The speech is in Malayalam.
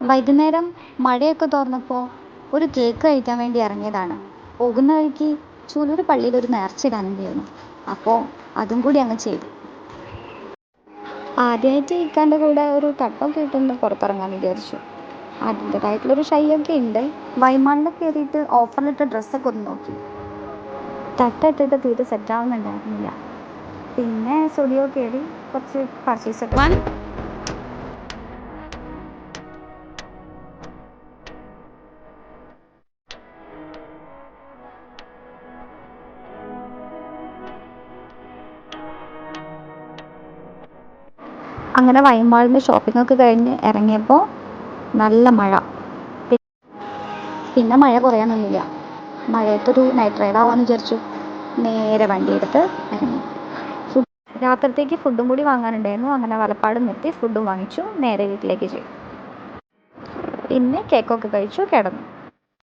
വൈകുന്നേരം മഴയൊക്കെ തോർന്നപ്പോൾ ഒരു കേക്ക് കഴിക്കാൻ വേണ്ടി ഇറങ്ങിയതാണ്. പോകുന്ന വഴിക്ക് ചൂലൂർ പള്ളിയിൽ ഒരു നേർച്ച ഇടാനുണ്ടായിരുന്നു. അപ്പോൾ അതും കൂടി അങ്ങ് ചെയ്തു. ആദ്യമായിട്ട് ഇക്കാൻ്റെ കൂടെ ഒരു തട്ടൊക്കെ ഇട്ടൊന്ന് പുറത്തിറങ്ങാമെന്ന് വിചാരിച്ചു. അതിൻ്റെതായിട്ടുള്ളൊരു ഷൈയൊക്കെ ഉണ്ട്. വൈമാളിൽ കയറിയിട്ട് ഓഫറിലിട്ട ഡ്രസ്സൊക്കെ ഒന്ന് നോക്കി. തട്ടിട്ടിട്ട് തീരെ സെറ്റാവുന്നുണ്ടായിരുന്നില്ല. പിന്നെ സ്റ്റുഡിയോ കയറി കുറച്ച് പർച്ചേസൊക്കെ ചെയ്തു. അങ്ങനെ വൈമാളിൻ്റെ ഷോപ്പിംഗ് ഒക്കെ കഴിഞ്ഞ് ഇറങ്ങിയപ്പോൾ നല്ല മഴ. പിന്നെ മഴ കുറയാൻ നിന്നില്ല. മഴയത്തൊരു നൈറ്റ് റൈഡ് ആവാമെന്ന് വിചാരിച്ചു. നേരെ വണ്ടി എടുത്ത് ഇറങ്ങി. രാത്രിത്തേക്ക് ഫുഡും കൂടി വാങ്ങാനുണ്ടായിരുന്നു. അങ്ങനെ വലപ്പാട് നിർത്തി ഫുഡും വാങ്ങിച്ചു നേരെ വീട്ടിലേക്ക് ചെയ്തു. പിന്നെ കേക്കൊക്കെ കഴിച്ചു കിടന്നു.